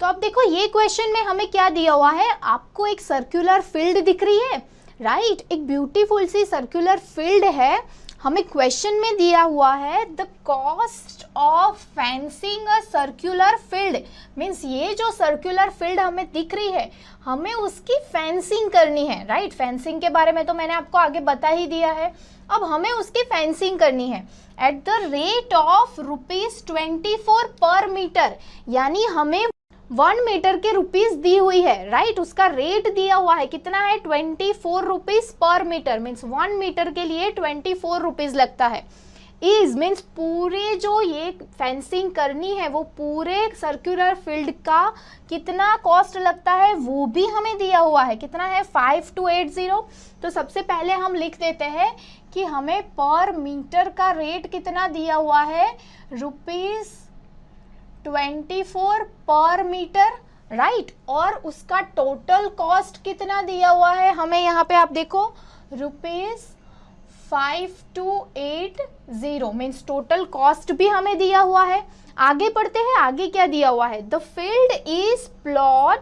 तो अब देखो ये क्वेश्चन में हमें क्या दिया हुआ है, आपको एक सर्कुलर फील्ड दिख रही है, राइट, एक ब्यूटीफुल सी सर्कुलर फील्ड है। हमें क्वेश्चन में दिया हुआ है the cost of fencing a circular field, means ये जो सर्कुलर फील्ड हमें दिख रही है हमें उसकी फेंसिंग करनी है, राइट। फेंसिंग के बारे में तो मैंने आपको आगे बता ही दिया है। अब हमें उसकी फेंसिंग करनी है एट द रेट ऑफ ₹24 पर मीटर, यानी हमें 1 मीटर के रुपीस दी हुई है, राइट। उसका रेट दिया हुआ है, कितना है, 24 rupees per metre, means 1 metre के लिए 24 रुपीज लगता है। इज मीन्स पूरे जो ये फेंसिंग करनी है वो पूरे सर्कुलर फील्ड का कितना कॉस्ट लगता है वो भी हमें दिया हुआ है, कितना है, 5280। तो सबसे पहले हम लिख देते हैं कि हमें पर मीटर का रेट कितना दिया हुआ है, ₹24 पर मीटर, राइट। और उसका टोटल कॉस्ट कितना दिया हुआ है हमें, यहाँ पे आप देखो ₹5280, मीन्स टोटल कॉस्ट भी हमें दिया हुआ है। आगे पढ़ते हैं, आगे क्या दिया हुआ है, the field is plot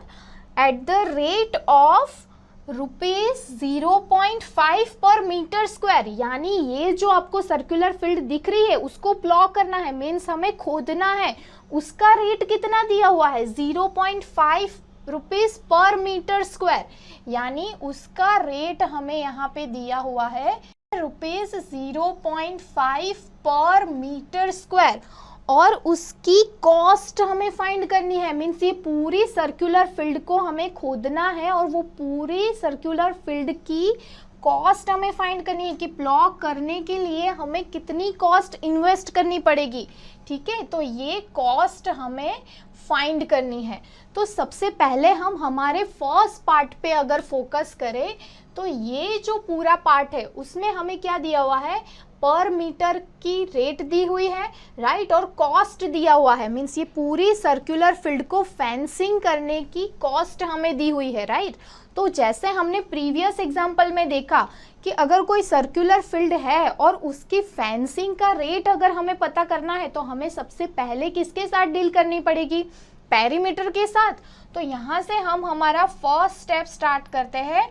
at the rate of ₹0.5 पर मीटर स्क्वायर, यानी ये जो आपको सर्कुलर फील्ड दिख रही है उसको प्लॉ करना है, मीन्स हमें खोदना है। उसका रेट कितना दिया हुआ है, 0.5 रुपीज पर मीटर स्क्वायर, यानी उसका रेट हमें यहाँ पे दिया हुआ है ₹0.5 पर मीटर स्क्वायर। और उसकी कॉस्ट हमें फाइंड करनी है, मीन्स ये पूरी सर्कुलर फील्ड को हमें खोदना है और वो पूरी सर्कुलर फील्ड की कॉस्ट हमें फाइंड करनी है कि प्लॉ करने के लिए हमें कितनी कॉस्ट इन्वेस्ट करनी पड़ेगी, ठीक है। तो ये कॉस्ट हमें फाइंड करनी है। तो सबसे पहले हम हमारे फर्स्ट पार्ट पे अगर फोकस करें तो ये जो पूरा पार्ट है उसमें हमें क्या दिया हुआ है, पर मीटर की रेट दी हुई है, राइट, और कॉस्ट दिया हुआ है, मीन्स ये पूरी सर्कुलर फील्ड को फेंसिंग करने की कॉस्ट हमें दी हुई है, राइट। तो जैसे हमने प्रीवियस एग्जांपल में देखा कि अगर कोई सर्कुलर फील्ड है और उसकी फेंसिंग का रेट अगर हमें पता करना है तो हमें सबसे पहले किसके साथ डील करनी पड़ेगी, पेरीमीटर के साथ। तो यहाँ से हम हमारा फर्स्ट स्टेप स्टार्ट करते हैं।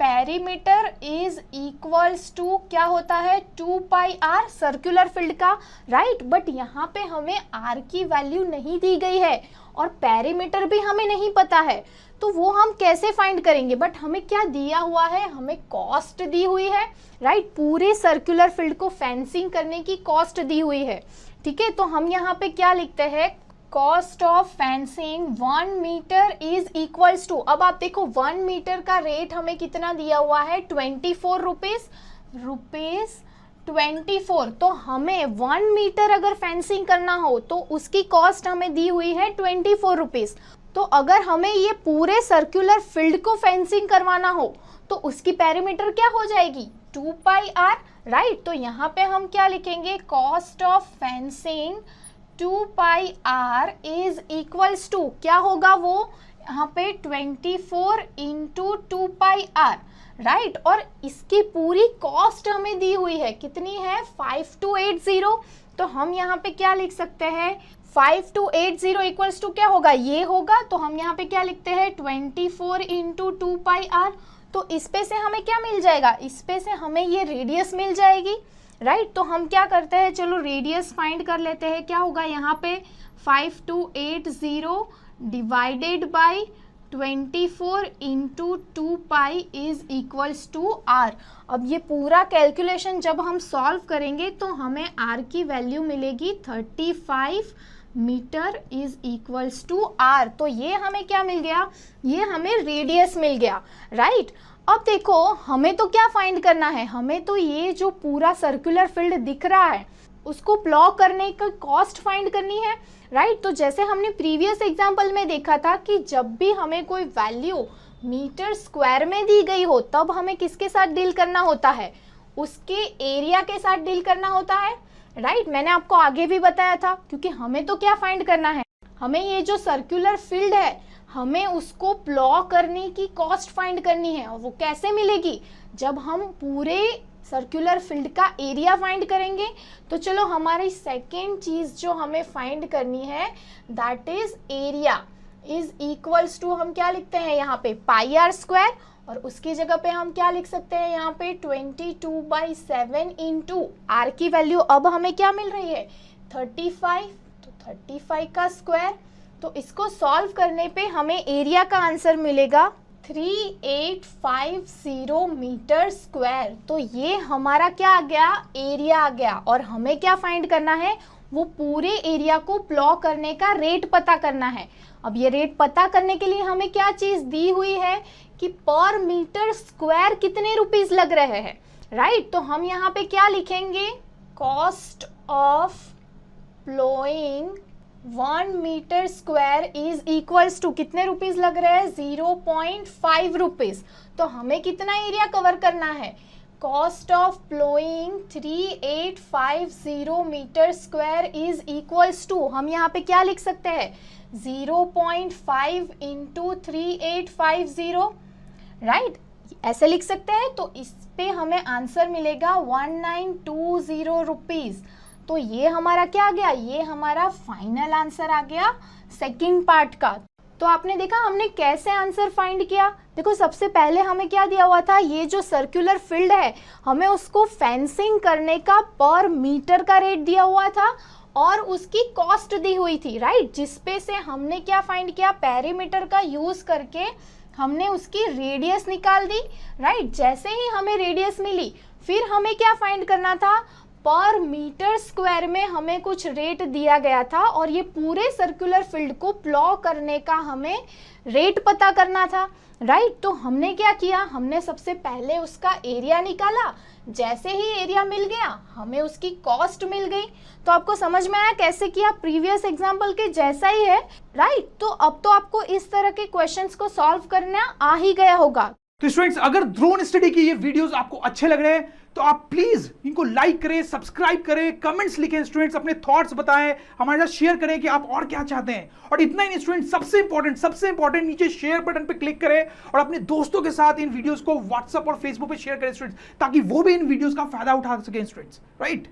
पेरीमीटर इज इक्वल्स टू क्या होता है, 2πr सर्कुलर फील्ड का, राइट। बट यहाँ पे हमें r की वैल्यू नहीं दी गई है और पेरीमीटर भी हमें नहीं पता है, तो वो हम कैसे फाइंड करेंगे। बट हमें क्या दिया हुआ है, हमें कॉस्ट दी हुई है, राइट। पूरे सर्कुलर फील्ड को फेंसिंग करने की कॉस्ट दी हुई है, ठीक है। तो हम यहाँ पे क्या लिखते हैं, cost of fencing 1 metre is equals to, अब आप देखो 1 मीटर का रेट हमें कितना दिया हुआ है, 24 रुपीज 24। तो हमें 1 मीटर अगर फेंसिंग करना हो तो उसकी कॉस्ट हमें दी हुई है 24 रुपीज। तो अगर हमें ये पूरे सर्कुलर फील्ड को फेंसिंग करवाना हो तो उसकी पेरीमीटर क्या हो जाएगी, 2πr, राइट। तो यहाँ पे हम क्या लिखेंगे, cost of fencing 2πr is equals to क्या होगा, वो यहाँ पे 24 इंटू 2πr, राइट। और इसकी पूरी कॉस्ट हमें दी हुई है, कितनी है, 5280। तो हम यहाँ पे क्या लिख सकते हैं, 5280 इक्वल्स टू क्या होगा, ये होगा। तो हम यहाँ पे क्या लिखते हैं, 24 इंटू 2πr। तो इस पे से हमें क्या मिल जाएगा, इस पे से हमें ये रेडियस मिल जाएगी, राइट। तो हम क्या करते हैं, चलो रेडियस फाइंड कर लेते हैं। क्या होगा यहाँ पे, 5280 divided by 24 into 2π is equals to r। अब ये पूरा कैलकुलेशन जब हम सॉल्व करेंगे तो हमें r की वैल्यू मिलेगी 35 metre is equals to r। तो ये हमें क्या मिल गया, ये हमें रेडियस मिल गया, राइट। अब देखो हमें तो क्या फाइंड करना है, हमें तो ये जो पूरा सर्कुलर फील्ड दिख रहा है उसको प्लॉ करने का कॉस्ट फाइंड करनी है, राइट। तो जैसे हमने प्रीवियस एग्जांपल में देखा था कि जब भी हमें कोई वैल्यू मीटर स्क्वायर में दी गई हो तब हमें किसके साथ डील करना होता है, उसके एरिया के साथ डील करना होता है, राइट। मैंने आपको आगे भी बताया था, क्योंकि हमें तो क्या फाइंड करना है, हमें ये जो सर्कुलर फील्ड है हमें उसको प्लॉ करने की कॉस्ट फाइंड करनी है। और वो कैसे मिलेगी, जब हम पूरे सर्कुलर फील्ड का एरिया फाइंड करेंगे। तो चलो हमारी सेकेंड चीज जो हमें फाइंड करनी है that is area, is equals to हम क्या लिखते हैं यहाँ पे पाई आर स्क्वायर, और उसकी जगह पे हम क्या लिख सकते हैं यहाँ पे 22/7 इंटू आर की वैल्यू अब हमें क्या मिल रही है 35, तो 35 का स्क्वायर। तो इसको सॉल्व करने पे हमें एरिया का आंसर मिलेगा 3850 मीटर स्क्वायर। तो ये हमारा क्या आ गया, एरिया आ गया। और हमें क्या फाइंड करना है, वो पूरे एरिया को प्लॉ करने का रेट पता करना है। अब ये रेट पता करने के लिए हमें क्या चीज दी हुई है कि पर मीटर स्क्वायर कितने रुपीस लग रहे हैं, राइट। तो हम यहाँ पे क्या लिखेंगे, cost of ploughing 1 metre square is equals to कितने रुपीस लग रहे हैं 0.5 रुपीस। तो हमें कितना एरिया कवर करना है, cost of ploughing 3850 metre square is equals to हम यहाँ पे क्या लिख सकते हैं 0.5 इंटू 3850, राइट, ऐसे लिख सकते हैं। तो इस पे हमें आंसर मिलेगा 1920 रुपीज। तो ये हमारा क्या आ गया, ये हमारा फाइनल आंसर आ गया सेकंड पार्ट का। तो आपने देखा हमने कैसे आंसर फाइंड किया। देखो सबसे पहले हमें क्या दिया हुआ था, ये जो सर्कुलर फील्ड है हमें उसको फेंसिंग करने का पर मीटर का रेट दिया हुआ था और उसकी कॉस्ट दी हुई थी, राइट, जिसपे से हमने क्या फाइंड किया, पेरीमीटर का यूज करके हमने उसकी रेडियस निकाल दी, राइट। जैसे ही हमें रेडियस मिली फिर हमें क्या फाइंड करना था, पर मीटर स्क्वायर में हमें कुछ रेट दिया गया था और ये पूरे सर्कुलर फील्ड को प्लॉ करने का हमें रेट पता करना था, राइट। तो हमने क्या किया, हमने सबसे पहले उसका एरिया निकाला, जैसे ही एरिया मिल गया हमें उसकी कॉस्ट मिल गई। तो आपको समझ में आया कैसे किया, प्रीवियस एग्जाम्पल के जैसा ही है, राइट। तो अब तो आपको इस तरह के क्वेश्चंस को सॉल्व करना आ ही गया होगा। तो स्टूडेंट्स अगर ड्रोन स्टडी के ये वीडियोस आपको अच्छे लग रहे हैं तो आप प्लीज इनको लाइक करें, सब्सक्राइब करें, कमेंट्स लिखें, स्टूडेंट्स अपने थॉट्स बताएं, हमारे साथ शेयर करें कि आप और क्या चाहते हैं। और इतना ही नहीं स्टूडेंट्स, सबसे इंपॉर्टेंट नीचे शेयर बटन पे क्लिक करें और अपने दोस्तों के साथ इन वीडियोस को व्हाट्सएप और फेसबुक पे शेयर करें स्टूडेंट्स, ताकि वो भी इन वीडियोस का फायदा उठा सकें स्टूडेंट्स, राइट।